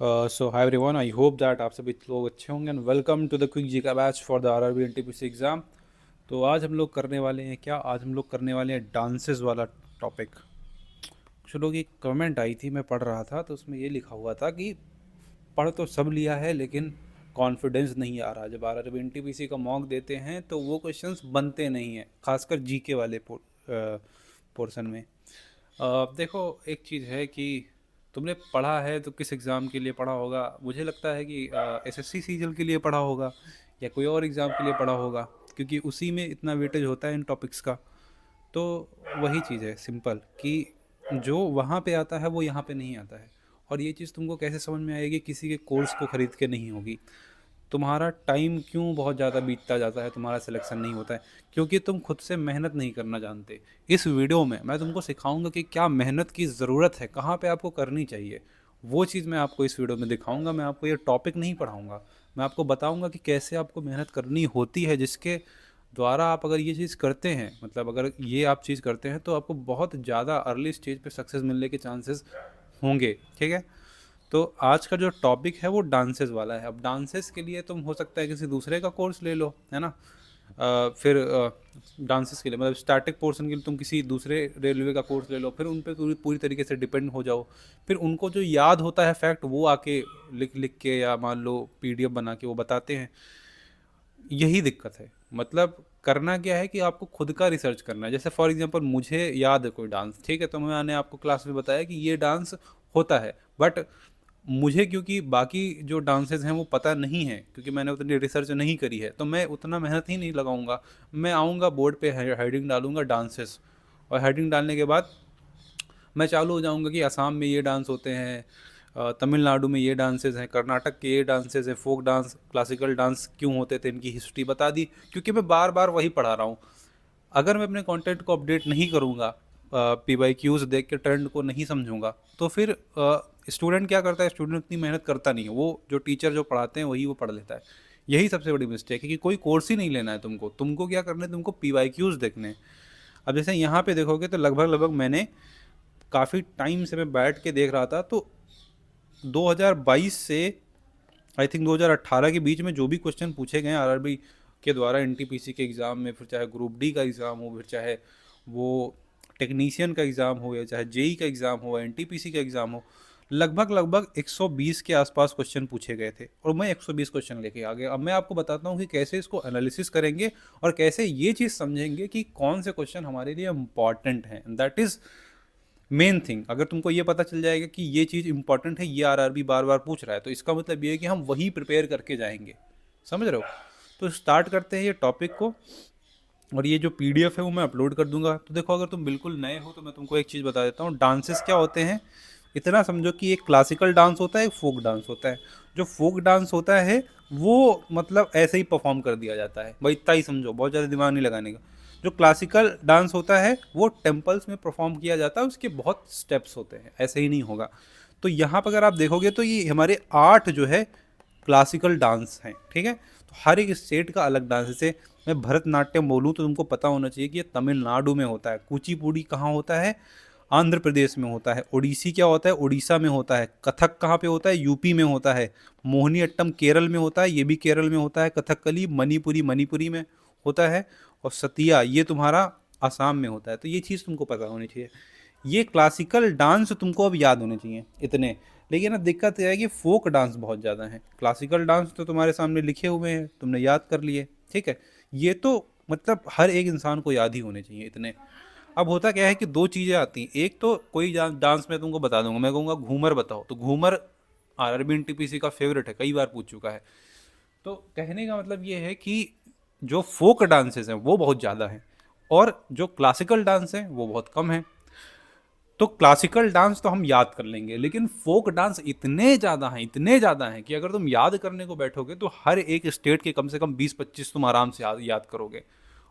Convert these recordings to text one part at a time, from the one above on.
So hi everyone, I hope that आप सभी लोग अच्छे होंगे and welcome to the quick जी का batch for the RRB NTPC exam. तो आज हम लोग करने वाले हैं क्या? आज हम लोग करने वाले हैं डांसेस वाला टॉपिक। कुछ लोग एक कमेंट आई थी, मैं पढ़ रहा था तो उसमें ये लिखा हुआ था कि पढ़ तो सब लिया है लेकिन कॉन्फिडेंस नहीं आ रहा। जब आरआरबी एनटीपीसी का मॉक देते हैं तो वो क्वेश्चंस बनते नहीं हैं, खासकर जीके वाले पोर्शन में। देखो, एक चीज़ है कि तुमने पढ़ा है तो किस एग्ज़ाम के लिए पढ़ा होगा? मुझे लगता है कि एसएससी सीजल के लिए पढ़ा होगा या कोई और एग्ज़ाम के लिए पढ़ा होगा, क्योंकि उसी में इतना वेटेज होता है इन टॉपिक्स का। तो वही चीज़ है सिंपल, कि जो वहाँ पे आता है वो यहाँ पे नहीं आता है। और ये चीज़ तुमको कैसे समझ में आएगी? किसी के कोर्स को ख़रीद के नहीं होगी। तुम्हारा टाइम क्यों बहुत ज़्यादा बीतता जाता है, तुम्हारा सिलेक्शन नहीं होता है? क्योंकि तुम खुद से मेहनत नहीं करना जानते। इस वीडियो में मैं तुमको सिखाऊंगा कि क्या मेहनत की ज़रूरत है, कहाँ पे आपको करनी चाहिए। वो चीज़ मैं आपको इस वीडियो में दिखाऊंगा। मैं आपको ये टॉपिक नहीं पढ़ाऊंगा, मैं आपको बताऊंगा कि कैसे आपको मेहनत करनी होती है, जिसके द्वारा आप अगर ये चीज़ करते हैं, मतलब अगर ये आप चीज़ करते हैं तो आपको बहुत ज़्यादा अर्ली स्टेज पे सक्सेस मिलने के चांसेस होंगे। ठीक है? तो आज का जो टॉपिक है वो डांसेस वाला है। अब डांसेस के लिए तुम हो सकता है किसी दूसरे का कोर्स ले लो, है ना। फिर डांसेस के लिए मतलब स्टैटिक पोर्शन के लिए तुम किसी दूसरे रेलवे का कोर्स ले लो, फिर उन पे पूरी पूरी तरीके से डिपेंड हो जाओ। फिर उनको जो याद होता है फैक्ट, वो आके लिख लिख के या मान लो पीडीएफ बना के वो बताते हैं। यही दिक्कत है। मतलब करना क्या है कि आपको खुद का रिसर्च करना है। जैसे फॉर एग्जांपल मुझे याद है कोई डांस, ठीक है, तो मैंने आपको क्लास में बताया कि ये डांस होता है, बट मुझे क्योंकि बाकी जो डांसेस हैं वो पता नहीं है, क्योंकि मैंने उतनी रिसर्च नहीं करी है, तो मैं उतना मेहनत ही नहीं लगाऊंगा। मैं आऊँगा बोर्ड पे हेडिंग डालूंगा डांसेस, और हेडिंग डालने के बाद मैं चालू हो जाऊंगा कि असम में ये डांस होते हैं, तमिलनाडु में ये डांसेस हैं, कर्नाटक के ये डांसेस हैं, फोक डांस, क्लासिकल डांस क्यों होते थे, इनकी हिस्ट्री बता दी। क्योंकि मैं बार बार वही पढ़ा रहा हूँ। अगर मैं अपने कंटेंट को अपडेट नहीं करूँगा, पी वाई क्यूज़ देख के ट्रेंड को नहीं समझूंगा, तो फिर स्टूडेंट क्या करता है? स्टूडेंट उतनी मेहनत करता नहीं है, वो जो टीचर जो पढ़ाते हैं वही वो पढ़ लेता है। यही सबसे बड़ी मिस्टेक है कि कोई कोर्स ही नहीं लेना है तुमको। तुमको क्या करना है? तुमको पी वाई क्यूज़ देखने हैं। अब जैसे यहाँ पे देखोगे तो लगभग लगभग मैंने काफ़ी टाइम से मैं बैठ के देख रहा था, तो 2022 से आई थिंक 2018 के बीच में जो भी क्वेश्चन पूछे गए आरआरबी के द्वारा एनटीपीसी के एग्ज़ाम में, फिर चाहे ग्रुप डी का एग्ज़ाम हो, फिर चाहे वो टेक्नीशियन का एग्ज़ाम हो, या चाहे जेई का एग्ज़ाम हो, एनटीपीसी का एग्ज़ाम हो, लगभग लगभग 120 के आसपास क्वेश्चन पूछे गए थे और मैं 120 क्वेश्चन लेके आ गया। अब मैं आपको बताता हूँ कि कैसे इसको एनालिसिस करेंगे और कैसे ये चीज़ समझेंगे कि कौन से क्वेश्चन हमारे लिए इंपॉर्टेंट हैं। That is main thing. अगर तुमको ये पता चल जाएगा कि ये चीज़ इंपॉर्टेंट है, ये आरआरबी बार बार पूछ रहा है, तो इसका मतलब ये है कि हम वही प्रिपेयर करके जाएंगे। समझ रहे हो? तो स्टार्ट करते हैं ये टॉपिक को। और ये जो पीडीएफ है वो मैं अपलोड कर दूंगा। तो देखो, अगर तुम बिल्कुल नए हो तो मैं तुमको एक चीज़ बता देता हूँ, डांसेस क्या होते हैं। इतना समझो कि एक क्लासिकल डांस होता है, एक फोक डांस होता है। जो फोक डांस होता है वो मतलब ऐसे ही परफॉर्म कर दिया जाता है, भाई इतना ही समझो, बहुत ज़्यादा दिमाग नहीं लगाने का। जो क्लासिकल डांस होता है वो टेम्पल्स में परफॉर्म किया जाता है, उसके बहुत स्टेप्स होते हैं, ऐसे ही नहीं होगा। तो यहाँ पर अगर आप देखोगे तो ये हमारे 8 जो है क्लासिकल डांस हैं। ठीक है? तो हर एक स्टेट का अलग डांस। जैसे मैं भरतनाट्यम बोलूँ तो तुमको पता होना चाहिए कि ये तमिलनाडु में होता है। कुचिपुड़ी कहाँ होता है? आंध्र प्रदेश में होता है। ओडिसी क्या होता है? उड़ीसा में होता है। कथक कहाँ पे होता है? यूपी में होता है। मोहिनी अट्टम केरल में होता है, ये भी केरल में होता है। कथकली मणिपुरी मणिपुरी में होता है। और सतिया ये तुम्हारा आसाम में होता है। तो ये चीज़ तुमको पता होनी चाहिए। ये क्लासिकल डांस तुमको अब याद होने चाहिए इतने। लेकिन ना दिक्कत यह है कि फोक डांस बहुत ज़्यादा है। क्लासिकल डांस तो तुम्हारे सामने लिखे हुए हैं, तुमने याद कर लिए। ठीक है? ये तो मतलब हर एक इंसान को याद ही होने चाहिए इतने। अब होता क्या है कि दो चीज़ें आती हैं। एक तो कोई डांस मैं तुमको बता दूंगा, मैं कहूँगा घूमर बताओ, तो घूमर आरआरबी एनटीपीसी का फेवरेट है, कई बार पूछ चुका है। तो कहने का मतलब ये है कि जो फोक डांसेस हैं वो बहुत ज़्यादा हैं, और जो क्लासिकल डांस हैं वो बहुत कम है। तो क्लासिकल डांस तो हम याद कर लेंगे, लेकिन फोक डांस इतने ज़्यादा हैं, इतने ज़्यादा हैं कि अगर तुम याद करने को बैठोगे तो हर एक स्टेट के कम से कम 20-25 तुम आराम से याद करोगे।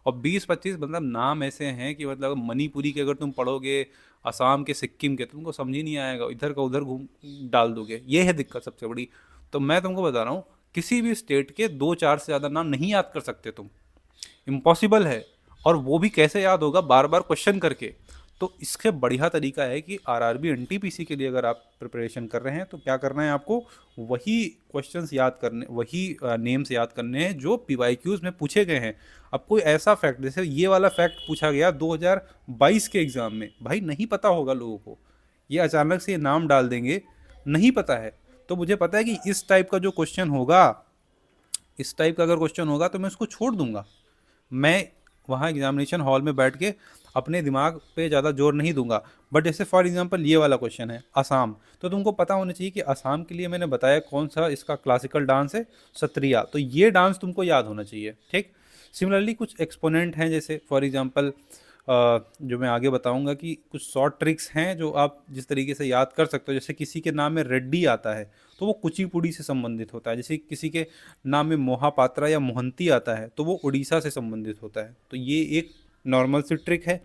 और 20-25 मतलब नाम ऐसे हैं कि मतलब मणिपुरी के अगर तुम पढ़ोगे, असम के, सिक्किम के, तुमको समझ ही नहीं आएगा, इधर का उधर घूम डाल दोगे। ये है दिक्कत सबसे बड़ी। तो मैं तुमको बता रहा हूँ, किसी भी स्टेट के 2-4 से ज़्यादा नाम नहीं याद कर सकते तुम, इम्पॉसिबल है। और वो भी कैसे याद होगा? बार बार क्वेश्चन करके। तो इसके बढ़िया तरीका है कि आरआरबी एनटीपीसी के लिए अगर आप प्रिपरेशन कर रहे हैं तो क्या करना है आपको, वही क्वेश्चंस याद करने, वही नेम्स याद करने हैं जो पीवाईक्यूज में पूछे गए हैं। अब कोई ऐसा फैक्ट, जैसे ये वाला फैक्ट पूछा गया 2022 के एग्ज़ाम में, भाई नहीं पता होगा लोगों को, ये अचानक से ये नाम डाल देंगे, नहीं पता है। तो मुझे पता है कि इस टाइप का जो क्वेश्चन होगा, इस टाइप का अगर क्वेश्चन होगा तो मैं उसको छोड़ दूंगा, मैं वहाँ एग्जामिनेशन हॉल में बैठ के अपने दिमाग पे ज़्यादा जोर नहीं दूंगा। बट जैसे फॉर एग्जांपल ये वाला क्वेश्चन है असम, तो तुमको पता होना चाहिए कि असम के लिए मैंने बताया कौन सा इसका क्लासिकल डांस है, सत्रिया, तो ये डांस तुमको याद होना चाहिए, ठीक। सिमिलरली कुछ एक्सपोनेंट हैं, जैसे फॉर एग्जांपल जो मैं आगे बताऊंगा कि कुछ शॉर्ट ट्रिक्स हैं जो आप जिस तरीके से याद कर सकते हो। जैसे किसी के नाम में रेड्डी आता है तो वो कुचिपुड़ी से संबंधित होता है, जैसे किसी के नाम में मोहापात्रा या मोहंती आता है तो वो उड़ीसा से संबंधित होता है। तो ये एक नॉर्मल सी ट्रिक है।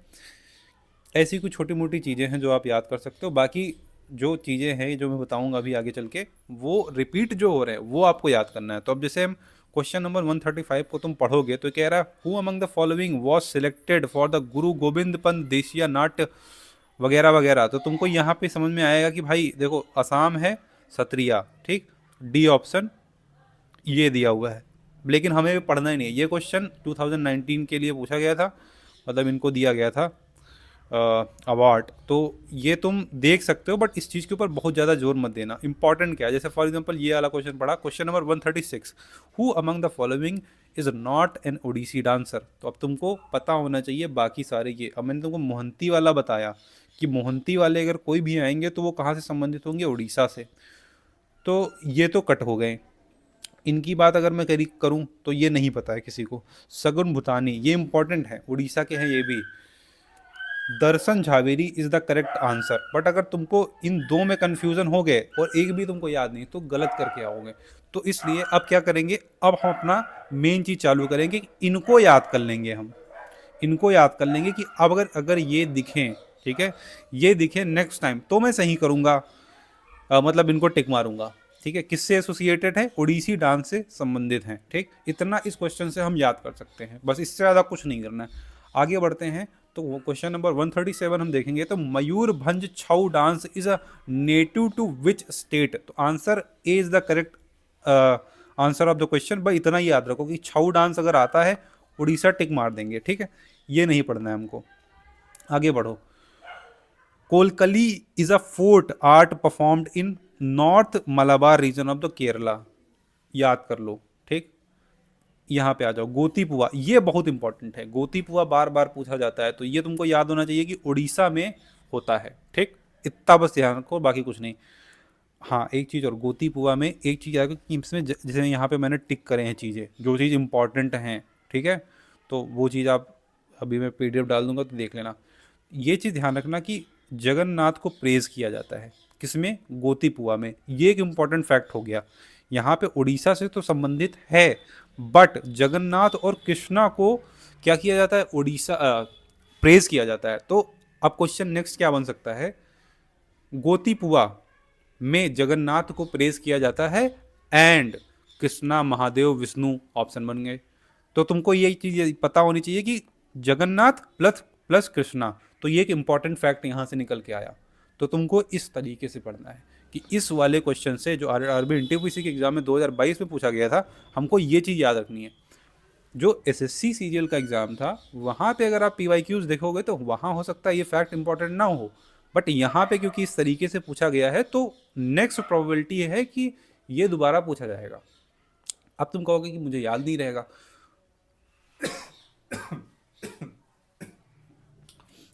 ऐसी कुछ छोटी मोटी चीज़ें हैं जो आप याद कर सकते हो। बाकी जो चीज़ें हैं जो मैं बताऊंगा अभी आगे चल के, वो रिपीट जो हो रहे हैं वो आपको याद करना है। तो अब जैसे हम क्वेश्चन नंबर 135 को तुम पढ़ोगे तो कह रहा है who among the following was selected for the गुरु गोविंद पंत देसिया नाट्य वगैरह वगैरह। तो तुमको यहाँ पे समझ में आएगा कि भाई देखो असम है, सत्रिया, ठीक, डी ऑप्शन ये दिया हुआ है, लेकिन हमें भी पढ़ना ही नहीं है। ये क्वेश्चन 2019 के लिए पूछा गया था, मतलब इनको दिया गया था अवार्ड। तो ये तुम देख सकते हो, बट इस चीज़ के ऊपर बहुत ज़्यादा जोर मत देना। इंपॉर्टेंट क्या है, जैसे फॉर एग्जांपल ये वाला क्वेश्चन पढ़ा, question number 136, who among the following is not an Odissi dancer. तो अब तुमको पता होना चाहिए बाकी सारे ये। अब मैंने तुमको मोहंती वाला बताया कि मोहंती वाले अगर कोई भी आएंगे तो वो कहाँ से संबंधित होंगे, उड़ीसा से, तो ये तो कट हो गए। इनकी बात अगर मैं करूँ तो ये नहीं पता है किसी को। सगुन भूटानी, ये इंपॉर्टेंट है, उड़ीसा के हैं ये भी। Darshan Jhaveri is the correct answer. But अगर तुमको इन दो में कंफ्यूजन हो गए और एक भी तुमको याद नहीं तो गलत करके आओगे। तो इसलिए अब क्या करेंगे, अब हम अपना मेन चीज चालू करेंगे, इनको याद कर लेंगे हम, इनको याद कर लेंगे कि अब अगर अगर ये दिखें, ठीक है, ये दिखे नेक्स्ट टाइम तो मैं सही करूंगा, मतलब इनको टिक मारूंगा, ठीक है। किससे एसोसिएटेड है, ओडिसी डांस से संबंधित हैं, ठीक। इतना इस क्वेश्चन से हम याद कर सकते हैं, बस इससे ज़्यादा कुछ नहीं करना है। आगे बढ़ते हैं तो वो क्वेश्चन नंबर 137 हम देखेंगे। तो Mayurbhanj Chhau dance is a native to which state. तो answer A is the correct answer of the question. भाई इतना ही याद रखो कि छऊ डांस अगर आता है उड़ीसा टिक मार देंगे, ठीक है, ये नहीं पढ़ना है हमको। आगे बढ़ो। Kolkali is a fort art performed in north Malabar region of the Kerala. याद कर लो, ठीक। यहाँ पे आ जाओ, गोतीपुआ, ये बहुत इंपॉर्टेंट है। गोतीपुआ बार बार पूछा जाता है, तो ये तुमको याद होना चाहिए कि उड़ीसा में होता है, ठीक। इतना बस ध्यान रखो, बाकी कुछ नहीं। हाँ एक चीज़ और, गोतीपुआ में एक चीज़ आएगा कि इसमें जैसे यहाँ पे मैंने टिक करे हैं चीज़ें, जो चीज़ इंपॉर्टेंट हैं, ठीक है, तो वो चीज़ आप अभी मैं PDF डाल दूंगा तो देख लेना। ये चीज़ ध्यान रखना कि जगन्नाथ को प्रेज किया जाता है, किसमें, गोतीपुआ में। ये एक इम्पॉर्टेंट फैक्ट हो गया। यहाँ पे उड़ीसा से तो संबंधित है, बट जगन्नाथ और कृष्णा को क्या किया जाता है, उड़ीसा प्रेज किया जाता है। तो अब क्वेश्चन नेक्स्ट क्या बन सकता है, गोतीपुआ में जगन्नाथ को प्रेज किया जाता है एंड कृष्णा महादेव विष्णु ऑप्शन बन गए। तो तुमको ये चीज़ पता होनी चाहिए कि जगन्नाथ प्लस प्लस कृष्णा, तो ये एक इंपॉर्टेंट फैक्ट यहाँ से निकल के आया। तो तुमको इस तरीके से पढ़ना है कि इस वाले क्वेश्चन से जो आरआरबी एनटीपीसी के एग्जाम में 2022 में पूछा गया था, हमको ये चीज़ याद रखनी है। जो एसएससी सीजीएल का एग्ज़ाम था वहाँ पे अगर आप पीवाईक्यूज देखोगे तो वहाँ हो सकता है ये फैक्ट इंपॉर्टेंट ना हो, बट यहाँ पे क्योंकि इस तरीके से पूछा गया है तो नेक्स्ट प्रोबेबिलिटी है कि ये दोबारा पूछा जाएगा। अब तुम कहोगे कि मुझे याद नहीं रहेगा,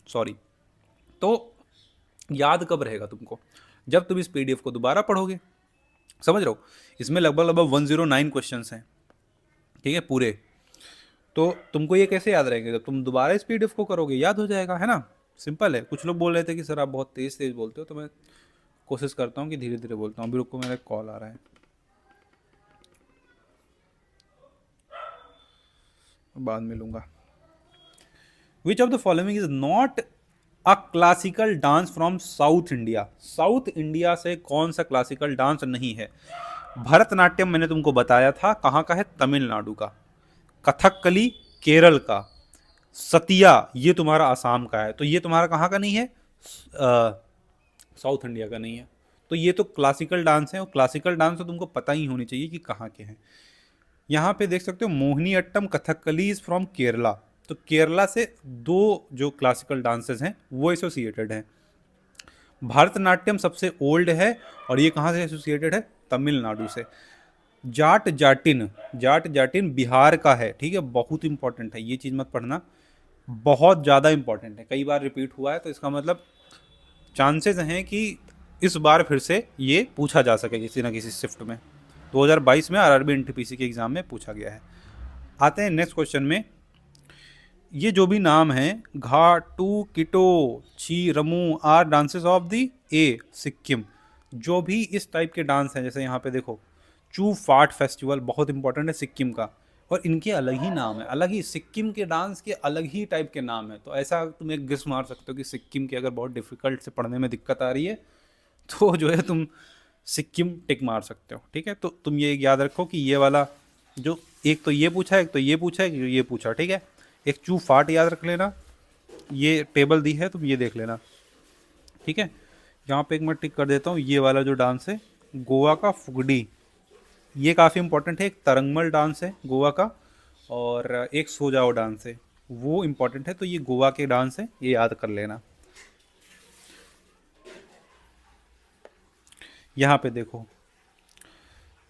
सॉरी, तो याद कब रहेगा तुमको, जब तुम इस PDF को दोबारा पढ़ोगे। समझ रहे हो, इसमें लगभग लगभग 109 क्वेश्चंस हैं, ठीक है, पूरे। तो तुमको ये कैसे याद रहेंगे, जब तुम दोबारा इस PDF को करोगे याद हो जाएगा, है ना। सिंपल है। कुछ लोग बोल रहे थे कि सर आप बहुत तेज तेज बोलते हो, तो मैं कोशिश करता हूँ कि धीरे धीरे बोलता हूँ। अभी रुको, मेरा कॉल आ रहा है, बाद में लूँगा। विच of the following is not a classical dance from south India. South India से कौन सा क्लासिकल डांस नहीं है। भरतनाट्यम मैंने तुमको बताया था कहाँ का है, तमिलनाडु का। कथकली केरल का। सतिया ये तुम्हारा असम का है, तो ये तुम्हारा कहाँ का नहीं है, साउथ इंडिया का नहीं है। तो ये तो क्लासिकल डांस है, और क्लासिकल डांस तो तुमको पता ही होनी चाहिए कि कहाँ के हैं। यहाँ पे देख सकते हो मोहिनी अट्टम कथकली इज फ्रॉम केरला। तो केरला से दो जो क्लासिकल डांसेस हैं वो एसोसिएटेड हैं। भरतनाट्यम सबसे ओल्ड है, और ये कहाँ से एसोसिएटेड है, तमिलनाडु से। जाट जाटिन, जाट जाटिन बिहार का है, ठीक है, बहुत इंपॉर्टेंट है, ये चीज़ मत पढ़ना, बहुत ज़्यादा इंपॉर्टेंट है, कई बार रिपीट हुआ है, तो इसका मतलब चांसेस हैं कि इस बार फिर से ये पूछा जा सके किसी ना किसी शिफ्ट में। 2022 में आरआरबी एनटीपीसी के एग्ज़ाम में पूछा गया है। आते हैं नेक्स्ट क्वेश्चन में। ये जो भी नाम है, घा, टू, किटो, छी, रमू are dances of the a Sikkim. जो भी इस टाइप के डांस हैं, जैसे यहाँ पे देखो चू फाट फेस्टिवल बहुत इंपॉर्टेंट है सिक्किम का, और इनके अलग ही नाम है, अलग ही सिक्किम के डांस के अलग ही टाइप के नाम है। तो ऐसा तुम एक गेस मार सकते हो कि सिक्किम के अगर बहुत डिफिकल्ट से पढ़ने में दिक्कत आ रही है तो जो है तुम सिक्किम टिक मार सकते हो, ठीक है। तो तुम ये याद रखो कि ये वाला जो एक तो ये पूछा है, एक तो ये पूछा है, ये पूछा, ठीक है। एक चू फाट याद रख लेना, ये टेबल दी है तुम ये देख लेना, ठीक है। यहाँ पे एक मैं टिक कर देता हूँ, ये वाला जो डांस है गोवा का फुगडी, ये काफ़ी इंपॉर्टेंट है। एक तरंगमल डांस है गोवा का, और एक सो जाओ डांस है, वो इंपॉर्टेंट है। तो ये गोवा के डांस है, ये याद कर लेना। यहाँ पे देखो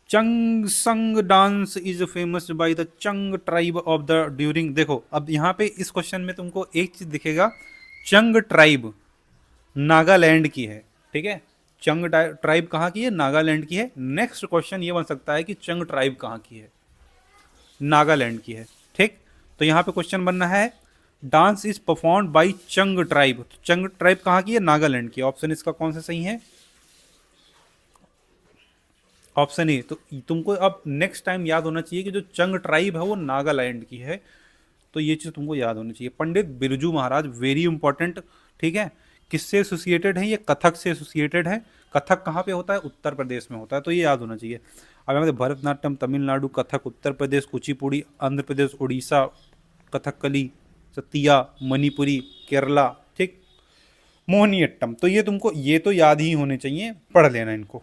चंग संग dance is famous by the चंग ट्राइब ऑफ द ड्यूरिंग। देखो अब यहाँ पे इस क्वेश्चन में तुमको एक चीज दिखेगा, चंग ट्राइब नागालैंड की है, ठीक है। चंग ट्राइब कहाँ की है, नागालैंड की है। नेक्स्ट क्वेश्चन ये बन सकता है कि चंग ट्राइब कहाँ की है, नागालैंड की है, ठीक। तो यहाँ पे क्वेश्चन बनना है डांस इज परफॉर्म्ड बाय चंग ट्राइब। चंग ट्राइब कहाँ की है, नागालैंड की। ऑप्शन इसका कौन सा सही है, ऑप्शन ए। तो तुमको अब नेक्स्ट टाइम याद होना चाहिए कि जो चंग ट्राइब है वो नागालैंड की है, तो ये चीज़ तुमको याद होनी चाहिए। पंडित बिरजू महाराज वेरी इंपॉर्टेंट, ठीक है। किससे एसोसिएटेड है, ये कथक से एसोसिएटेड है। कथक कहाँ पे होता है, उत्तर प्रदेश में होता है, तो ये याद होना चाहिए। अब हमारे भरतनाट्यम तमिलनाडु, कथक उत्तर प्रदेश, कुचिपुड़ी आंध्र प्रदेश, उड़ीसा कथकली, सतिया मणिपुरी केरला, ठीक। मोहिनीअट्टम, तो ये तुमको ये तो याद ही होने चाहिए, पढ़ लेना इनको।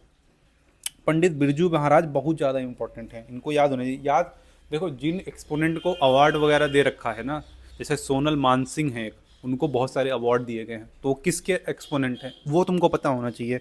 पंडित बिरजू महाराज बहुत ज़्यादा इंपॉर्टेंट हैं, इनको याद होने चाहिए। याद देखो, जिन एक्सपोनेंट को अवार्ड वगैरह दे रखा है ना, जैसे सोनल मानसिंह है, उनको बहुत सारे अवार्ड दिए गए हैं, तो किसके एक्सपोनेंट हैं वो तुमको पता होना चाहिए,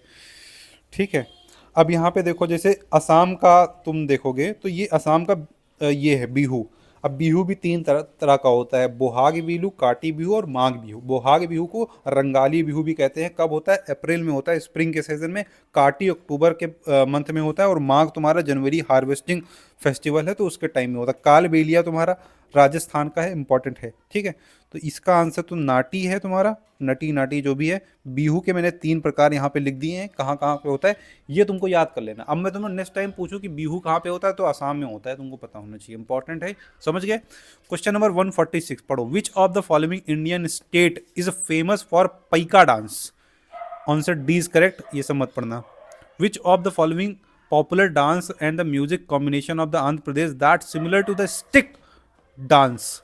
ठीक है। अब यहाँ पे देखो, जैसे असम का तुम देखोगे तो ये असम का ये है बिहू। अब बिहू भी तीन तरह तरह का होता है, बोहाग बिहू, काटी बिहू और माघ बिहू। बोहाग बिहू को रंगाली बिहू भी कहते हैं। कब होता है, अप्रैल में होता है, स्प्रिंग के सीजन में। काटी अक्टूबर के मंथ में होता है, और माघ तुम्हारा जनवरी हार्वेस्टिंग फेस्टिवल है तो उसके टाइम में होता है। काल बेलिया तुम्हारा राजस्थान का है, इंपॉर्टेंट है, ठीक है। तो इसका आंसर तो नाटी है तुम्हारा, नटी नाटी जो भी है। बिहू के मैंने तीन प्रकार यहाँ पे लिख दिए हैं, कहाँ कहाँ पे होता है ये तुमको याद कर लेना। अब मैं तुम्हें नेक्स्ट टाइम पूछूं कि बिहू कहाँ पे होता है, तो आसाम में होता है, तुमको पता होना चाहिए, इंपॉर्टेंट है, समझ गए। क्वेश्चन नंबर 146 पढ़ो। Which of the following Indian state is famous for Paika dance. Answer D is correct, ये सब मत पढ़ना। Which of the following popular dance and the music combination of the Andhra Pradesh that similar to the stick dance.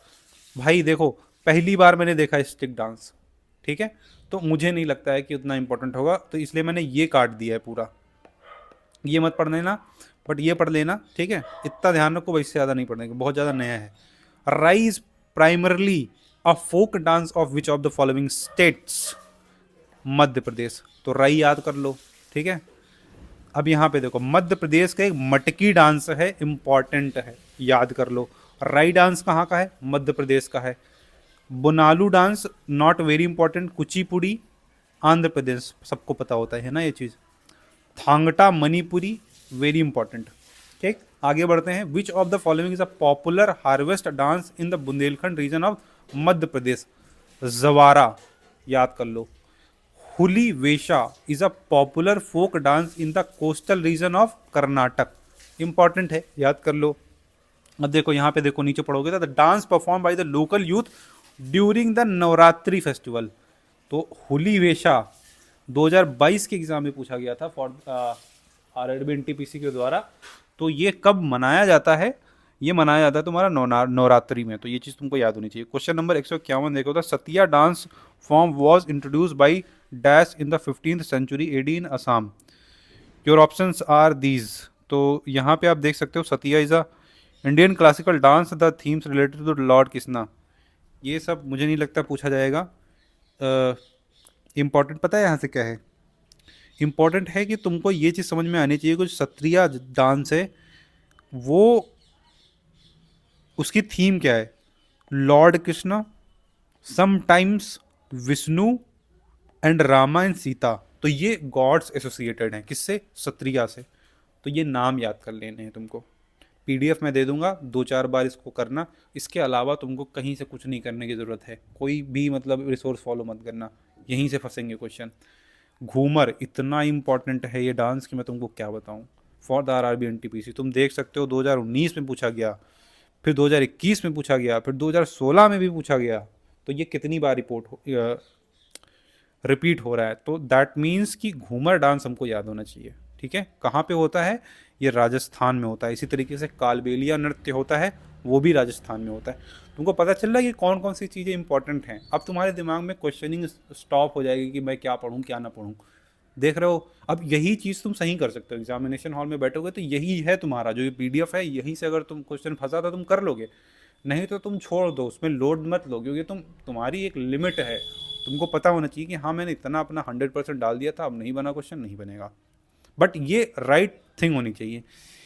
भाई देखो, पहली बार मैंने देखा stick dance, ठीक है, तो मुझे नहीं लगता है कि उतना इंपॉर्टेंट होगा, तो इसलिए मैंने ये काट दिया है पूरा। ये मत पढ़ लेना, बट ये पढ़ लेना, ठीक है। इतना ध्यान रखो, वैसे ज़्यादा नहीं पढ़ने का, बहुत ज़्यादा नया है। Rai's primarily a folk dance of which of the following states. Madhya Pradesh, तो राई याद कर लो, ठीक है। अब यहाँ पे देखो, मध्य प्रदेश का एक मटकी डांस है, इंपॉर्टेंट है, याद कर लो। राई डांस कहाँ का है, मध्य प्रदेश का है। Bonalu dance not very important, Kuchipudi Andhra Pradesh, सबको पता होता है ना ये चीज़। थांगटा मणिपुरी वेरी इंपॉर्टेंट, ठीक। आगे बढ़ते हैं। Which of the following is a popular harvest dance in the Bundelkhand region of Madhya Pradesh. Jawara याद कर लो। Huli Vesha is a popular folk dance in the coastal region of Karnataka, important है, याद कर लो। अब देखो यहाँ पे देखो, नीचे पढ़ोगे तो the dance perform by the local youth during the Navratri festival. तो हुली वेशा 2022 के एग्जाम में पूछा गया था फॉर आरआरबी एनटीपीसी के द्वारा। तो ये कब मनाया जाता है, ये मनाया जाता है तुम्हारा नवरात्रि में, तो ये चीज़ तुमको याद होनी चाहिए। क्वेश्चन नंबर 151 देखो, था Sattriya dance form was introduce by dash in the 15th century AD in Assam. Your options are these. तो यहाँ पे आप देख सकते हो, Sattriya is a Indian classical dance, the themes related to lord Krishna. ये सब मुझे नहीं लगता पूछा जाएगा। इम्पॉर्टेंट पता है यहाँ से क्या है? इम्पॉर्टेंट है कि तुमको ये चीज़ समझ में आनी चाहिए, कुछ सत्रिया डांस है वो, उसकी थीम क्या है? Lord Krishna, sometimes Vishnu and Rama and Sita. तो ये गॉड्स एसोसिएटेड हैं किससे? सत्रिया से। तो ये नाम याद कर लेने हैं तुमको। पीडीएफ में दे दूंगा, 2-4 बार इसको करना। इसके अलावा तुमको कहीं से कुछ नहीं करने की ज़रूरत है, कोई भी मतलब रिसोर्स फॉलो मत करना, यहीं से फंसेंगे क्वेश्चन। घूमर इतना इंपॉर्टेंट है ये डांस कि मैं तुमको क्या बताऊं। फॉर द आरआरबी एनटीपीसी तुम देख सकते हो 2019 में पूछा गया, फिर 2021 में पूछा गया, फिर 2016 में भी पूछा गया। तो ये कितनी बार रिपीट हो रहा है, तो दैट मीन्स कि घूमर डांस हमको याद होना चाहिए। ठीक है, कहाँ पे होता है? ये राजस्थान में होता है। इसी तरीके से कालबेलिया नृत्य होता है, वो भी राजस्थान में होता है। तुमको पता चल रहा है कि कौन कौन सी चीज़ें इंपॉर्टेंट हैं। अब तुम्हारे दिमाग में क्वेश्चनिंग स्टॉप हो जाएगी कि मैं क्या पढ़ूँ क्या ना पढ़ूँ। देख रहे हो, अब यही चीज़ तुम सही कर सकते हो। एग्जामिनेशन हॉल में बैठोगे तो यही है तुम्हारा जो ये पीडीएफ है, यहीं से अगर तुम क्वेश्चन फंसा था तुम कर लोगे, नहीं तो तुम छोड़ दो, उसमें लोड मत लो, क्योंकि तुम्हारी एक लिमिट है। तुमको पता होना चाहिए कि हाँ मैंने इतना अपना 100% डाल दिया था, अब नहीं बना क्वेश्चन नहीं बनेगा। बट ये राइट थिंग होनी चाहिए।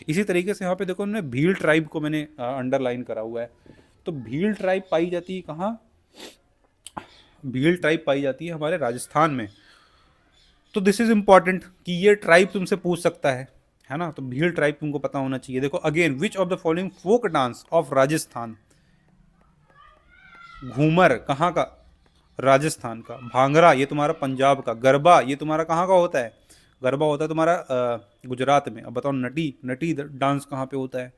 इसी तरीके से यहाँ पे देखो, मैंने भील ट्राइब को मैंने अंडरलाइन करा हुआ है। तो भील ट्राइब पाई जाती है कहाँ? भील ट्राइब पाई जाती है हमारे राजस्थान में। तो दिस इज इम्पॉर्टेंट कि ये ट्राइब तुमसे पूछ सकता है ना। तो भील ट्राइब तुमको पता होना चाहिए। देखो again, which of the following folk dance of Rajasthan. Ghoomar कहाँ का? राजस्थान का। भांगड़ा ये तुम्हारा पंजाब का। गरबा ये तुम्हारा कहाँ का होता है? गरबा होता है तुम्हारा गुजरात में। अब बताओ नटी नटी डांस कहाँ पे होता है?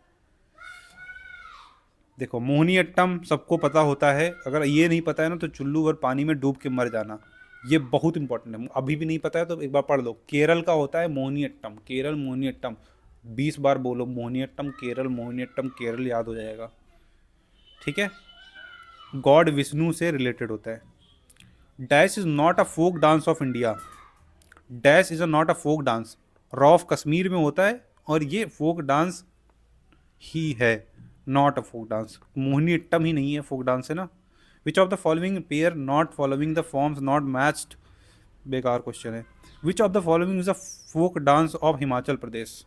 देखो मोहिनी अट्टम सबको पता होता है, अगर ये नहीं पता है ना तो चुल्लू भर पानी में डूब के मर जाना। ये बहुत इंपॉर्टेंट है, अभी भी नहीं पता है तो एक बार पढ़ लो। केरल का होता है मोहिनी अट्टम, केरल मोहिनी अट्टम। 20 बार बोलो मोहिनी अट्टम केरल, मोहिनी अट्टम केरल, याद हो जाएगा। ठीक है, गॉड विष्णु से रिलेटेड होता है। Dash is not a folk dance of India. Dash is a not a folk dance. Rouf Kashmir में होता है और ये फोक डांस ही है, not a folk dance. Mohini Attam ही नहीं है फोक डांस, है ना। Which of the following pair not following the forms not matched. बेकार क्वेश्चन है। Which of the following is a folk dance of Himachal Pradesh.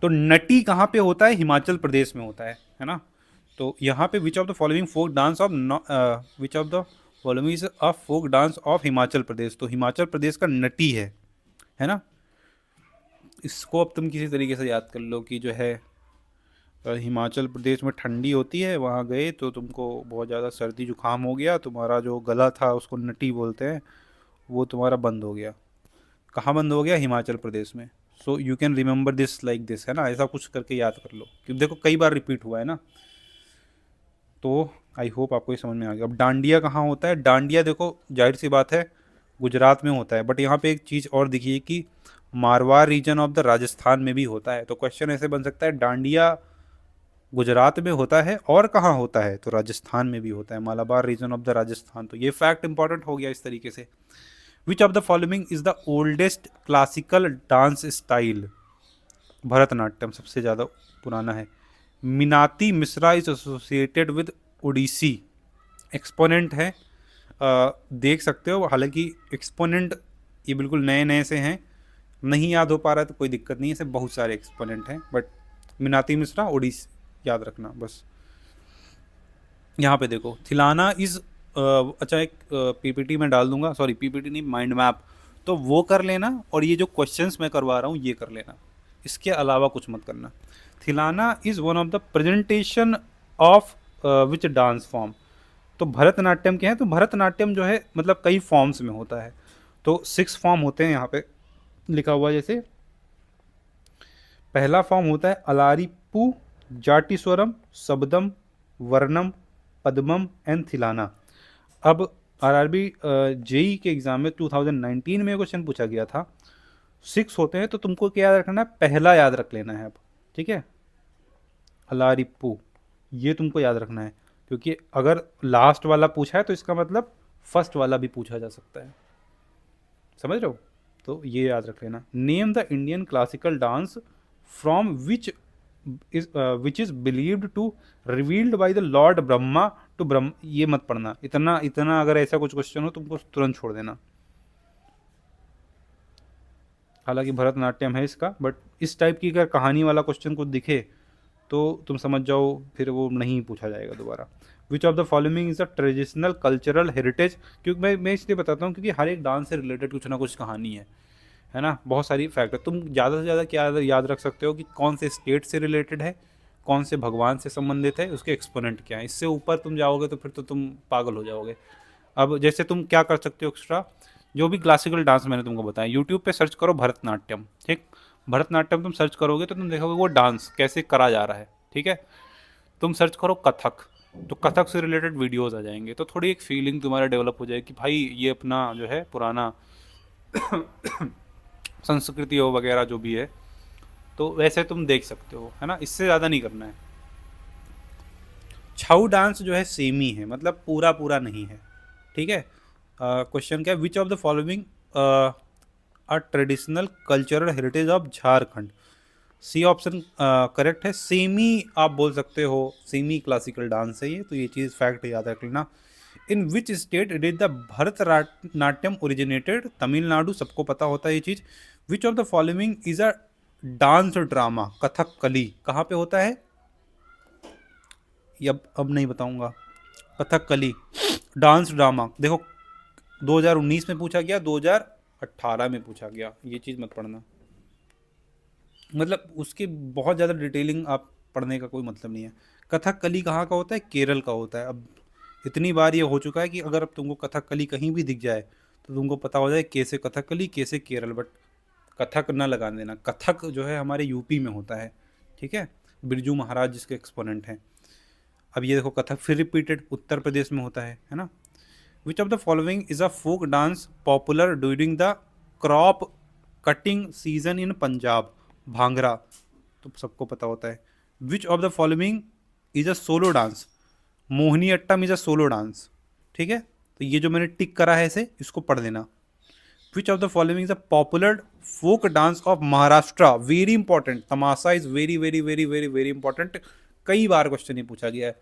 तो नटी कहाँ पे होता है? हिमाचल प्रदेश में होता है ना। तो यहाँ पे which of the following folk dance of which of the following is a folk dance of Himachal Pradesh. तो हिमाचल प्रदेश का नटी है ना। इसको अब तुम किसी तरीके से याद कर लो कि जो है हिमाचल प्रदेश में ठंडी होती है, वहाँ गए तो तुमको बहुत ज़्यादा सर्दी जुकाम हो गया, तुम्हारा जो गला था उसको नटी बोलते हैं, वो तुम्हारा बंद हो गया। कहाँ बंद हो गया? हिमाचल प्रदेश में। So you can remember this like this, है ना। ऐसा कुछ करके याद कर लो, क्योंकि देखो कई बार रिपीट हुआ है ना। तो आई होप आपको ये समझ में आ गया। अब डांडिया कहाँ होता है? डांडिया देखो जाहिर सी बात है गुजरात में होता है, बट यहाँ पे एक चीज़ और दिखिए कि Marwar region of the Rajasthan में भी होता है। तो क्वेश्चन ऐसे बन सकता है, डांडिया गुजरात में होता है और कहाँ होता है? तो राजस्थान में भी होता है, Malabar region of the Rajasthan. तो ये फैक्ट इंपॉर्टेंट हो गया इस तरीके से। Which of the following is the oldest classical dance style. Bharatanatyam सबसे ज़्यादा पुराना है। Minati Mishra is associated with Odissi. Exponent है, देख सकते हो। हालांकि एक्सपोनेंट ये बिल्कुल नए नए से हैं, नहीं याद हो पा रहा है तो कोई दिक्कत नहीं है, ऐसे बहुत सारे एक्सपोनेंट हैं, बट मीनाती मिश्रा ओडिसी याद रखना बस। यहाँ पे देखो थिलाना इज अच्छा, एक पीपीटी में डाल दूंगा, सॉरी पीपीटी नहीं, माइंड मैप, तो वो कर लेना। और ये जो क्वेश्चंस मैं करवा रहा हूँ ये कर लेना, इसके अलावा कुछ मत करना। Thillana is one of the presentation of which dance form. तो भरतनाट्यम के हैं, तो भरतनाट्यम जो है मतलब कई फॉर्म्स में होता है। तो 6 फॉर्म होते हैं यहाँ पे लिखा हुआ। जैसे पहला फॉर्म होता है अलारिपू, जाटिस्वरम, शब्दम, वर्णम, पद्मम एंड थिलाना। अब आरआरबी जेई के एग्जाम में 2019 में क्वेश्चन पूछा गया था, 6 होते हैं, तो तुमको क्या याद रखना है, पहला याद रख लेना है अब, ठीक है, अलारिप्पू, ये तुमको याद रखना है, क्योंकि अगर लास्ट वाला पूछा है तो इसका मतलब फर्स्ट वाला भी पूछा जा सकता है, समझ रहे हो? तो ये याद रख लेना। Name the Indian classical dance from which is believed to revealed by the lord Brahma to Brahma, ये मत पढ़ना, इतना इतना अगर ऐसा कुछ क्वेश्चन हो तुमको तुरंत छोड़ देना। हालांकि भरतनाट्यम है इसका, बट इस टाइप की अगर कहानी वाला क्वेश्चन कुछ दिखे तो तुम समझ जाओ फिर वो नहीं पूछा जाएगा दोबारा। विच of the following is a traditional cultural heritage, क्योंकि मैं इसलिए बताता हूँ क्योंकि हर एक डांस से रिलेटेड कुछ ना कुछ कहानी है ना, बहुत सारी फैक्टर। तुम ज़्यादा से ज़्यादा क्या याद रख सकते हो कि कौन से स्टेट से रिलेटेड है, कौन से भगवान से संबंधित है, उसके एक्सपोनेंट क्या है। इससे ऊपर तुम जाओगे तो फिर तो तुम पागल हो जाओगे। अब जैसे तुम क्या कर सकते हो एक्स्ट्रा, जो भी क्लासिकल डांस मैंने तुमको बताया, यूट्यूब पे सर्च करो भरतनाट्यम, ठीक, भरतनाट्यम तुम सर्च करोगे तो तुम देखोगे वो डांस कैसे करा जा रहा है, ठीक है। तुम सर्च करो कथक, तो कथक से रिलेटेड वीडियोस आ जाएंगे, तो थोड़ी एक फीलिंग तुम्हारा डेवलप हो जाएगी कि भाई ये अपना जो है पुराना संस्कृति हो वगैरह जो भी है, तो वैसे तुम देख सकते हो, है ना, इससे ज़्यादा नहीं करना है। छऊ डांस जो है सेमी है, मतलब पूरा पूरा नहीं है, ठीक है। क्वेश्चन क्या है, which of the following a traditional cultural heritage of Jharkhand, C option correct है। सेमी आप बोल सकते हो, सेमी क्लासिकल डांस है ये, तो ये चीज़ फैक्ट याद रख लेना। In which state did the Bharatanatyam originated, Tamil Nadu, सबको पता होता है ये चीज़। Which of the following is a dance drama, Kathakali, कहाँ पे होता है ये अब नहीं बताऊंगा। कथकली डांस ड्रामा, देखो 2019 में पूछा गया, 2018 में पूछा गया, ये चीज़ मत पढ़ना, मतलब उसकी बहुत ज़्यादा डिटेलिंग आप पढ़ने का कोई मतलब नहीं है। कथकली कहाँ का होता है, केरल का होता है। अब इतनी बार ये हो चुका है कि अगर अब तुमको कथकली कहीं भी दिख जाए तो तुमको पता हो जाए कैसे कथकली कैसे केरल, बट कथक ना लगा देना, कथक जो है हमारे यूपी में होता है, ठीक है, बिरजू महाराज जिसके एक्सपोनेंट हैं। अब ये देखो कथक फिर रिपीटेड उत्तर प्रदेश में होता है ना। Which of the following is a folk dance popular during the crop cutting season in Punjab, Bhangra, तो सबको पता होता है। Which of the following is a solo dance, Mohini Attam is a solo dance, ठीक है, तो ये जो मैंने टिक करा है इसे, इसको पढ़ लेना। Which of the following is a popular folk dance of Maharashtra, very important, Tamasha is very very very very very important, कई बार क्वेश्चन ये पूछा गया है।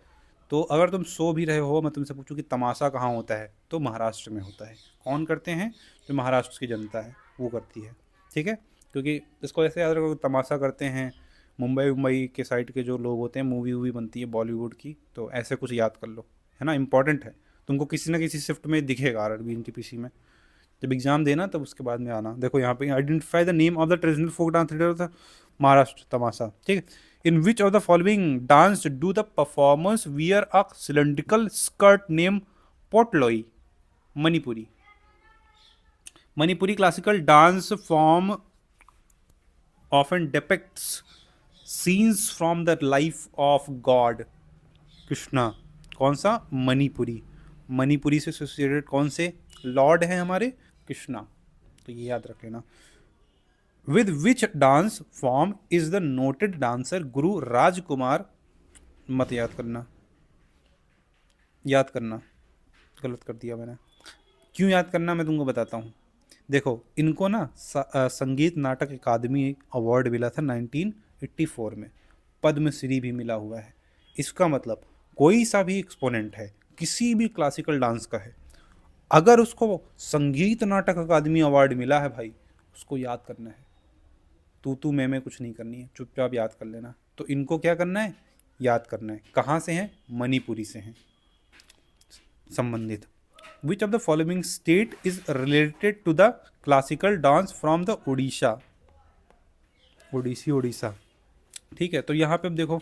तो अगर तुम सो भी रहे हो, मैं तुमसे पूछूं कि तमाशा कहाँ होता है, तो महाराष्ट्र में होता है। कौन करते हैं, जो महाराष्ट्र की जनता है वो करती है, ठीक है। क्योंकि इसको ऐसे याद रखो, तमाशा करते हैं मुंबई मुंबई के साइड के जो लोग होते हैं, मूवी वूवी बनती है बॉलीवुड की, तो ऐसे कुछ याद कर लो, है ना, इंपॉर्टेंट है। तुमको किसी ना किसी शिफ्ट में दिखेगा आरआरबी एनटीपीसी में, जब एग्जाम देना तब उसके बाद में आना। देखो यहाँ पे identify the name of the traditional folk dance leader of Maharashtra, Tamasha, ठीक है। In which of the following dance do the performers wear a cylindrical skirt name Potloi, Manipuri, Manipuri classical dance form often depicts scenes from the life of God Krishna, कौन सा, मणिपुरी, मणिपुरी से associated कौन से Lord हैं हमारे, कृष्णा, तो ये याद रख लेना। With which dance form is the noted dancer गुरु राजकुमार, मत याद करना, याद करना, गलत कर दिया मैंने। क्यों याद करना मैं तुमको बताता हूँ। देखो इनको ना संगीत नाटक अकादमी अवार्ड मिला था 1984 में, पद्मश्री भी मिला हुआ है। इसका मतलब कोई सा भी एक्सपोनेंट है किसी भी क्लासिकल डांस का है, अगर उसको संगीत नाटक अकादमी अवार्ड मिला है भाई, उसको याद करना है, तू मैं कुछ नहीं करनी है, चुपचाप याद कर लेना। तो इनको क्या करना है, याद करना है। कहाँ से हैं, मणिपुरी से हैं संबंधित। Which of the following state is related to the classical dance from the Orissa, Odissi Orissa, ठीक है। तो यहाँ पे अब देखो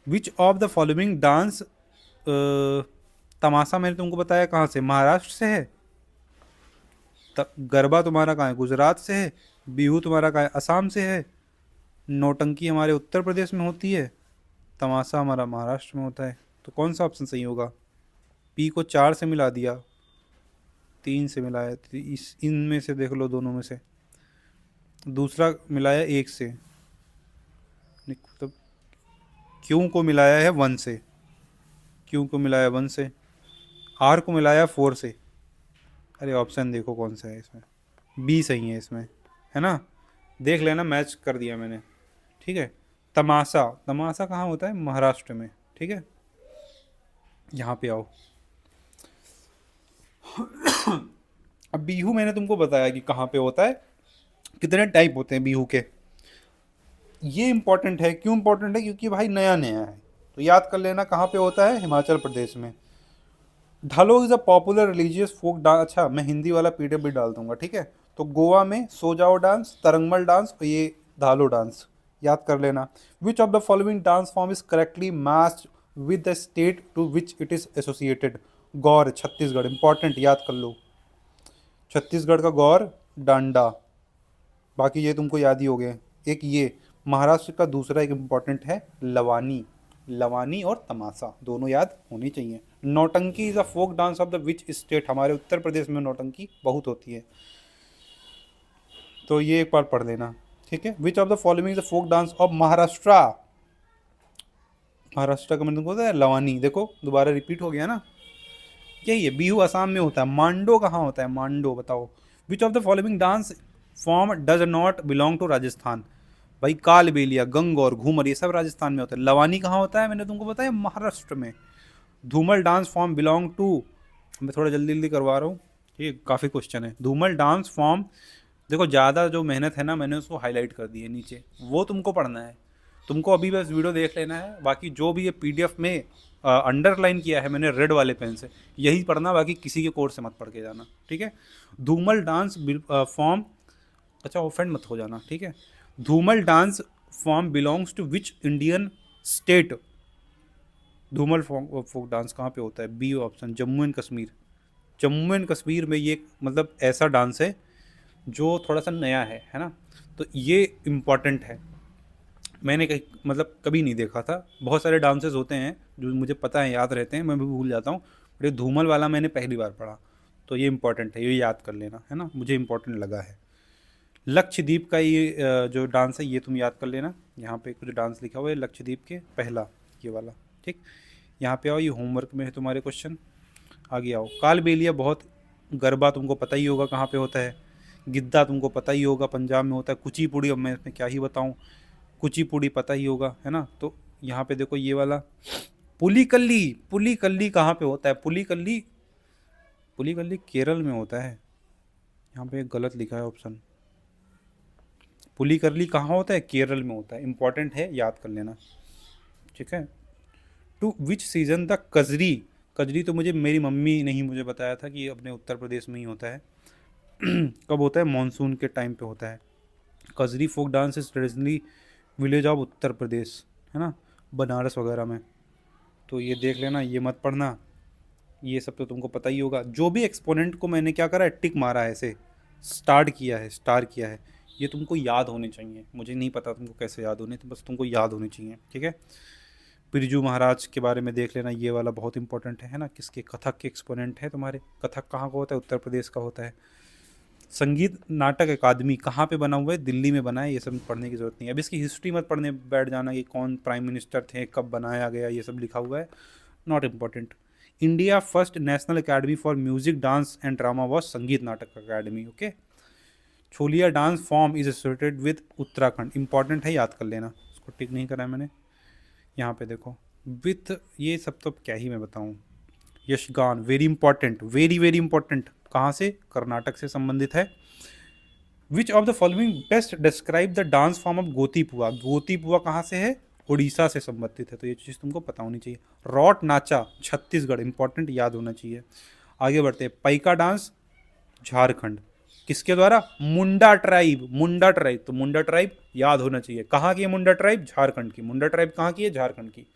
which of the following dance, Tamasha मैंने तुमको बताया कहाँ से, महाराष्ट्र से है। गरबा तुम्हारा कहाँ है, गुजरात से है। बिहू तुम्हारा कहाँ है, असम से है। नौटंकी हमारे उत्तर प्रदेश में होती है। तमाशा हमारा महाराष्ट्र में होता है। तो कौन सा ऑप्शन सही होगा, पी को 4 से मिला दिया, 3 से मिलाया, तो इस इनमें से देख लो दोनों में से। दूसरा मिलाया 1 से, मतलब क्यू को मिलाया है 1 से, क्यू को मिलाया 1 से, आर को मिलाया 4 से। अरे ऑप्शन देखो कौन सा है इसमें, बी सही है इसमें, है ना। देख लेना, मैच कर दिया मैंने, ठीक है। तमाशा, तमाशा कहाँ होता है? महाराष्ट्र में, ठीक है। यहाँ पे आओ। अब बीहू मैंने तुमको बताया कि कहाँ पे होता है, कितने टाइप होते हैं बीहू के। ये इंपॉर्टेंट है, क्यों इंपॉर्टेंट है? क्योंकि भाई नया नया है, तो याद कर लेना कहाँ पे होता है, हिमाचल प्रदेश में। Dhalo is a popular religious folk dance. अच्छा, मैं हिंदी वाला पीडीएफ भी डाल दूंगा, ठीक है। तो गोवा में सो जाओ डांस, तरंगमल डांस और ये धालो डांस, याद कर लेना। Which of the following dance form is correctly matched with the state to which it is associated? Gaur, Chhattisgarh, important, याद कर लो। छत्तीसगढ़ का गौर डांडा, बाकी ये तुमको याद ही हो गए। एक ये महाराष्ट्र का दूसरा एक इम्पॉर्टेंट है लवानी, लवानी और तमाशा दोनों याद होनी चाहिए। Nautanki is a folk dance of the which state? हमारे उत्तर प्रदेश में नौटंकी बहुत होती है, तो ये एक बार पढ़ लेना, ठीक है। Which of the following is the folk dance of Maharashtra? Maharashtra का मैंने तुमको बताया लवानी, देखो दोबारा रिपीट हो गया ना। यही है, बिहू असम में होता है। मांडो कहाँ होता है? मांडो बताओ। Which of the following dance form does not belong to Rajasthan? भाई कालबेलिया, गंगौर, घूमर, ये सब राजस्थान में होता है। लवानी कहाँ होता है? मैंने तुमको बताया महाराष्ट्र में। Dhumal dance form belong to, मैं थोड़ा जल्दी जल्दी करवा रहा हूँ, ठीक है, काफ़ी क्वेश्चन है। धूमल डांस फॉर्म, देखो ज़्यादा जो मेहनत है ना, मैंने उसको हाईलाइट कर दी है नीचे, वो तुमको पढ़ना है। तुमको अभी बस वीडियो देख लेना है, बाकी जो भी ये पीडीएफ में अंडरलाइन किया है मैंने रेड वाले पेन से, यही पढ़ना, बाकी किसी के कोर्स से मत पढ़ के जाना, ठीक है। धूमल डांस फॉर्म, अच्छा ऑफेंड मत हो जाना, ठीक है। Dhumal dance form belongs to which Indian state? Dhumal folk dance कहाँ पे होता है? B option, Jammu and Kashmir. Jammu and Kashmir में ये मतलब ऐसा डांस है जो थोड़ा सा नया है ना, तो ये इम्पॉर्टेंट है। मैंने कहीं मतलब कभी नहीं देखा था। बहुत सारे डांसेस होते हैं जो मुझे पता है, याद रहते हैं, मैं भी भूल जाता हूँ, बट ये धूमल वाला मैंने पहली बार पढ़ा, तो ये इम्पॉर्टेंट है, ये याद कर लेना, है ना, मुझे इम्पॉर्टेंट लगा है। लक्षद्वीप का ये जो डांस है ये तुम याद कर लेना। यहाँ पे कुछ डांस लिखा हुआ है लक्षद्वीप के, पहला ये वाला, ठीक। यहाँ पे आओ, ये होमवर्क में है तुम्हारे क्वेश्चन। आगे आओ। कालबेलिया बहुत, गरबा तुमको पता ही होगा कहाँ पे होता है। गिद्दा तुमको पता ही होगा पंजाब में होता है। कुचिपुड़ी, अब मैं इसमें क्या ही बताऊँ, कुचिपुड़ी पता ही होगा, है ना। तो यहाँ पे देखो ये वाला पुलिकल्ली, पुलिकल्ली कहाँ पे होता है? पुलिकल्ली, पुलिकल्ली केरल में होता है। यहाँ पे गलत लिखा है ऑप्शन, पुलिकल्ली कहाँ होता है? केरल में होता है। इंपॉर्टेंट है, याद कर लेना, ठीक है। To which season the Kajari? Kajari तो मुझे मेरी मम्मी ने ही मुझे बताया था कि अपने उत्तर प्रदेश में ही होता है। कब होता है? मानसून के टाइम पे होता है। Kajari folk dance is traditionally village of Uttar Pradesh, है ना, बनारस वगैरह में। तो ये देख लेना, ये मत पढ़ना, ये सब तो तुमको पता ही होगा। जो भी एक्सपोनेंट को मैंने क्या करा है, टिक मारा है, ऐसे स्टार्ट किया है, स्टार किया है, ये तुमको याद होने चाहिए। मुझे नहीं पता तुमको कैसे याद होने, तो बस तुमको याद होने चाहिए, ठीक है। बिरजू महाराज के बारे में देख लेना, ये वाला बहुत इंपॉर्टेंट है ना, किसके? कथक के एक्सपोनेंट है तुम्हारे। कथक कहाँ का होता है? उत्तर प्रदेश का होता है। संगीत नाटक अकादमी कहाँ पे बना हुआ है? दिल्ली में बना है। ये सब पढ़ने की ज़रूरत नहीं है। अब इसकी हिस्ट्री मत पढ़ने बैठ जाना कि कौन प्राइम मिनिस्टर थे, कब बनाया गया, ये सब लिखा हुआ है, not important. India first national academy for music dance and drama was Sangeet Natak Akademi, okay. Chholiya dance form is associated with Uttarakhand, important है, याद कर लेना। उसको टिक नहीं करा है मैंने। यहाँ पे देखो विथ, ये सब तो क्या ही मैं बताऊँ। Yashgana, very important, very very important, कहाँ से? कर्नाटक से संबंधित है। Which of the following best describe the dance form of Gotipua? Gotipua कहाँ से है? उड़ीसा से संबंधित है, तो ये चीज़ तुमको पता होनी चाहिए। रॉट नाचा, छत्तीसगढ़, इंपॉर्टेंट, याद होना चाहिए। आगे बढ़ते हैं। पैका डांस, झारखंड, किसके द्वारा? मुंडा ट्राइब, मुंडा ट्राइब, तो मुंडा ट्राइब याद होना चाहिए। कहाँ की है मुंडा ट्राइब? झारखंड की। मुंडा ट्राइब कहाँ की है? झारखंड की।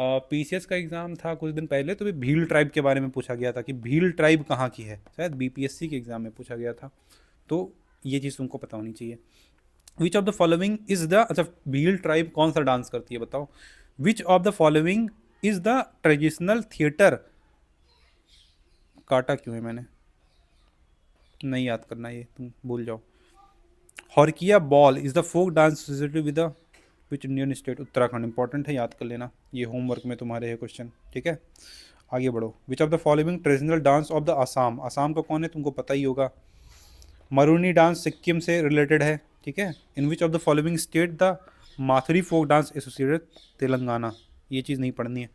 पीसीएस का एग्ज़ाम था कुछ दिन पहले, तो भी भील ट्राइब के बारे में पूछा गया था कि भील ट्राइब कहाँ की है, शायद बीपीएससी के एग्ज़ाम में पूछा गया था, तो ये चीज़ तुमको पता होनी चाहिए। विच of the following is the, अच्छा भील ट्राइब कौन सा डांस करती है बताओ? Which of the following is the traditional theatre, काटा क्यों है मैंने, नहीं याद करना, ये तुम भूल जाओ। Hurkiya Baul is the folk dance associated with the which Indian state? Uttarakhand. Important है, याद कर लेना, ये होमवर्क में तुम्हारे है क्वेश्चन, ठीक है। आगे बढ़ो। विच of the following traditional dance of the Assam? Assam का कौन है तुमको पता ही होगा। मरूनी डांस सिक्किम से रिलेटेड है, ठीक है। In which of the following state the Mathuri folk dance associated? Telangana. ये चीज़ नहीं पढ़नी है।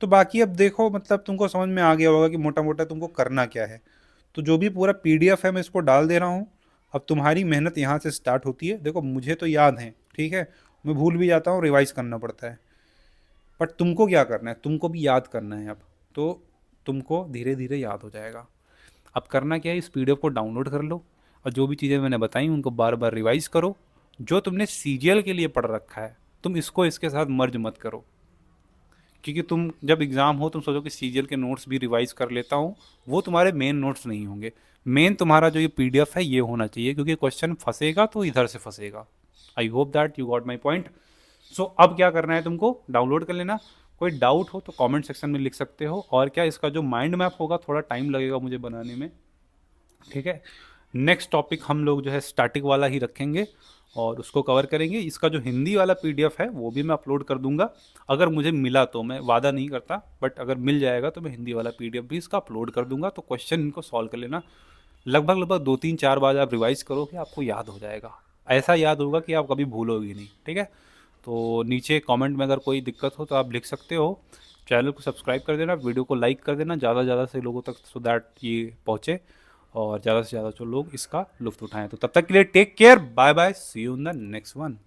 तो बाकी अब देखो, मतलब तुमको समझ में आ गया होगा कि मोटा मोटा तुमको करना क्या है। तो जो भी पूरा पीडीएफ है मैं इसको डाल दे रहा हूँ। अब तुम्हारी मेहनत यहाँ से स्टार्ट होती है। देखो मुझे तो याद है, ठीक है, मैं भूल भी जाता हूँ, रिवाइज करना पड़ता है, बट तुमको क्या करना है, तुमको भी याद करना है अब। तो तुमको धीरे धीरे याद हो जाएगा। अब करना क्या है, इस पीडीएफ को डाउनलोड कर लो और जो भी चीज़ें मैंने बताई उनको बार बार रिवाइज करो। जो तुमने सीजीएल के लिए पढ़ रखा है तुम इसको इसके साथ मर्ज मत करो, क्योंकि तुम जब एग्ज़ाम हो तुम सोचो कि सीजीएल के नोट्स भी रिवाइज कर लेता हूँ, वो तुम्हारे मेन नोट्स नहीं होंगे। मेन तुम्हारा जो ये पीडीएफ है ये होना चाहिए, क्योंकि क्वेश्चन फंसेगा तो इधर से फंसेगा। I hope that you got my point. So अब क्या करना है, तुमको डाउनलोड कर लेना। कोई डाउट हो तो कमेंट सेक्शन में लिख सकते हो। और क्या, इसका जो माइंड मैप होगा थोड़ा टाइम लगेगा मुझे बनाने में, ठीक है। नेक्स्ट टॉपिक हम लोग जो है स्टैटिक वाला ही रखेंगे और उसको कवर करेंगे। इसका जो हिंदी वाला पीडीएफ है वो भी मैं अपलोड कर दूंगा, अगर मुझे मिला तो। मैं वादा नहीं करता, बट अगर मिल जाएगा तो मैं हिंदी वाला पीडीएफ भी इसका अपलोड कर दूंगा। तो क्वेश्चन इनको सॉल्व कर लेना। लगभग लगभग 2 3 4 बार आप रिवाइज करोगे आपको याद हो जाएगा। ऐसा याद होगा कि आप कभी भूलोगे नहीं, ठीक है। तो नीचे कमेंट में अगर कोई दिक्कत हो तो आप लिख सकते हो। चैनल को सब्सक्राइब कर देना, वीडियो को लाइक कर देना ज़्यादा से ज़्यादा से लोगों तक, सो दैट ये पहुँचे और ज़्यादा से ज़्यादा जो लोग इसका लुत्फ़ उठाएं। तो तब तक के लिए take care, bye bye, see you in the next one.